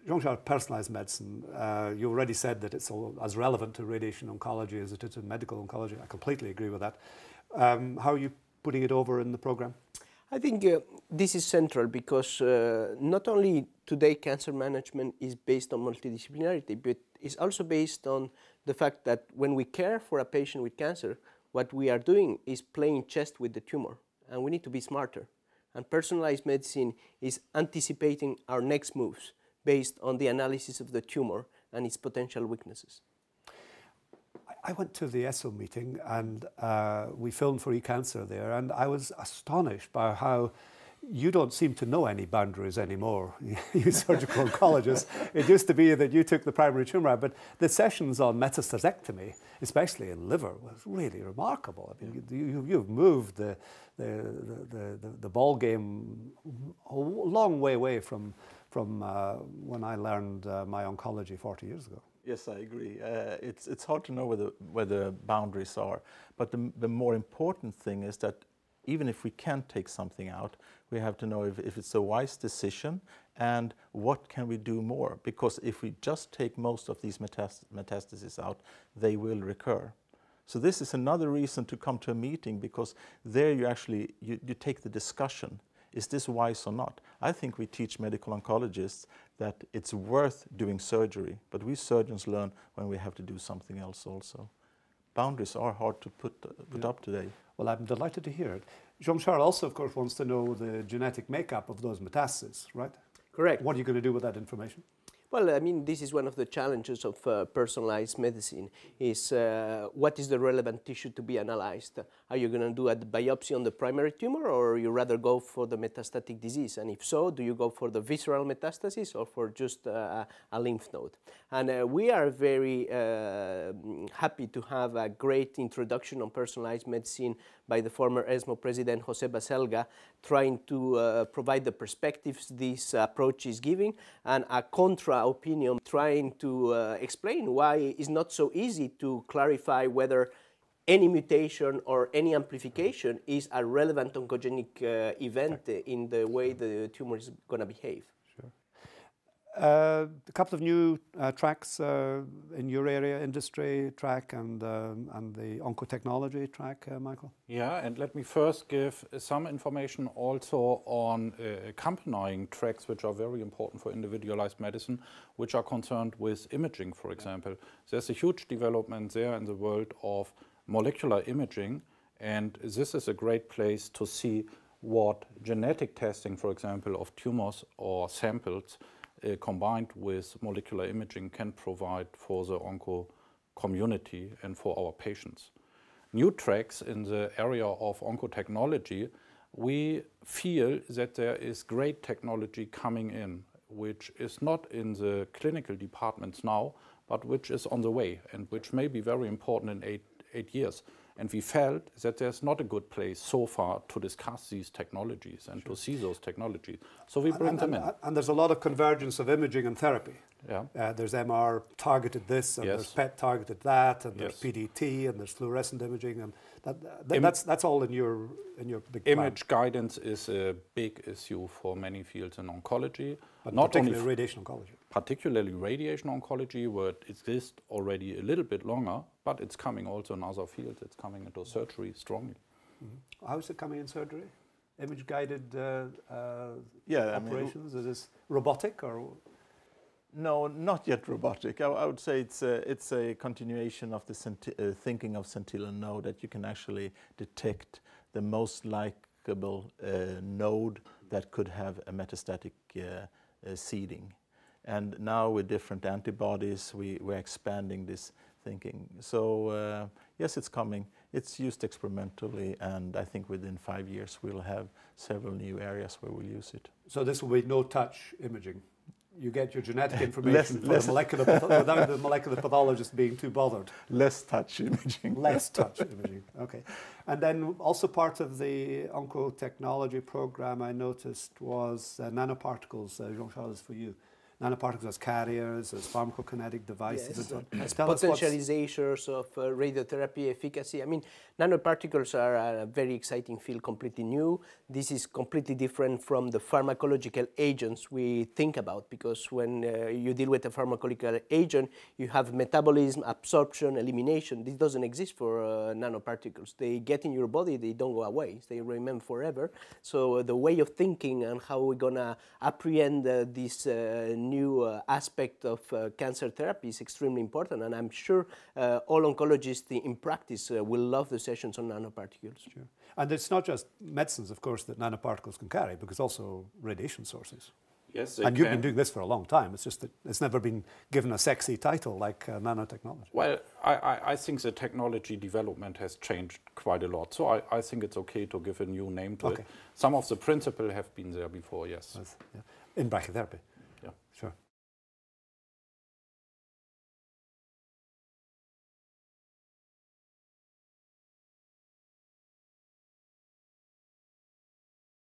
Jean-Charles, personalized medicine, you already said that it's as relevant to radiation oncology as it is to medical oncology. I completely agree with that. How are you putting it over in the program? I think this is central because not only today cancer management is based on multidisciplinarity, but it's also based on the fact that when we care for a patient with cancer, what we are doing is playing chess with the tumor, and we need to be smarter. And personalized medicine is anticipating our next moves based on the analysis of the tumor and its potential weaknesses. I went to the ESO meeting and we filmed for eCancer there, and I was astonished by how you don't seem to know any boundaries anymore, you surgical oncologists. It used to be that you took the primary tumour out, but the sessions on metastatectomy, especially in liver, was really remarkable. I mean, you've moved the ball game a long way away from when I learned my oncology 40 years ago. Yes, I agree. It's hard to know where the boundaries are, but the more important thing is that even if we can take something out, we have to know if it's a wise decision and what can we do more. Because if we just take most of these metastases out, they will recur. So this is another reason to come to a meeting, because there you actually you take the discussion. Is this wise or not? I think we teach medical oncologists that it's worth doing surgery, but we surgeons learn when we have to do something else also. Boundaries are hard to put up today. Well, I'm delighted to hear it. Jean-Charles also, of course, wants to know the genetic makeup of those metastases, right? Correct. What are you going to do with that information? Well, I mean, this is one of the challenges of personalized medicine, is what is the relevant tissue to be analyzed? Are you going to do a biopsy on the primary tumor, or you rather go for the metastatic disease? And if so, do you go for the visceral metastasis or for just a lymph node? And we are very happy to have a great introduction on personalized medicine by the former ESMO president, Jose Baselga, trying to provide the perspectives this approach is giving, and a contra opinion trying to explain why it's not so easy to clarify whether any mutation or any amplification is a relevant oncogenic event in the way the tumor is going to behave. Sure. A couple of new tracks in your area, industry track and the oncotechnology track, Michael? Yeah, and let me first give some information also on accompanying tracks which are very important for individualized medicine, which are concerned with imaging, for example. There's a huge development there in the world of molecular imaging, and this is a great place to see what genetic testing, for example, of tumors or samples combined with molecular imaging can provide for the onco community and for our patients. New tracks in the area of oncotechnology, we feel that there is great technology coming in, which is not in the clinical departments now, but which is on the way and which may be very important in eight years. And we felt that there's not a good place so far to discuss these technologies and to see those technologies. So we bring them in. And there's a lot of convergence of imaging and therapy. Yeah. There's MR targeted this, and there's PET targeted that, and there's PDT, and there's fluorescent imaging, and that's all in your big plan. Image guidance is a big issue for many fields in oncology. But not particularly radiation oncology. Particularly radiation oncology, where it exists already a little bit longer, but it's coming also in other fields. It's coming into surgery strongly. Mm-hmm. How is it coming in surgery? Image-guided operations? Is this robotic or? No, not yet robotic. I would say it's a continuation of the thinking of Sentinel node, that you can actually detect the most likable node that could have a metastatic seeding. And now with different antibodies, we're expanding this thinking. So yes, it's coming. It's used experimentally, and I think within 5 years we'll have several new areas where we'll use it. So this will be no-touch imaging? You get your genetic information without the molecular pathologist being too bothered. Less touch imaging. Less touch imaging, okay. And then also part of the oncotechnology program I noticed was nanoparticles, Jean-Charles, for you. nanoparticles as carriers, as pharmacokinetic devices. Yes, and so on. as Tell us what's- potentializers of radiotherapy efficacy. I mean, nanoparticles are a very exciting field, completely new. This is completely different from the pharmacological agents we think about, because when you deal with a pharmacological agent, you have metabolism, absorption, elimination. This doesn't exist for nanoparticles. They get in your body, they don't go away. They remain forever. So the way of thinking and how we're going to apprehend this new aspect of cancer therapy is extremely important, and I'm sure all oncologists in practice will love the sessions on nanoparticles. Sure. And it's not just medicines, of course, that nanoparticles can carry, because also radiation sources. Yes, And you've been doing this for a long time. It's just that it's never been given a sexy title like nanotechnology. Well, I think the technology development has changed quite a lot. So I think it's okay to give a new name to it. Some of the principles have been there before, yes. Yeah. In brachytherapy. Yeah. Sure.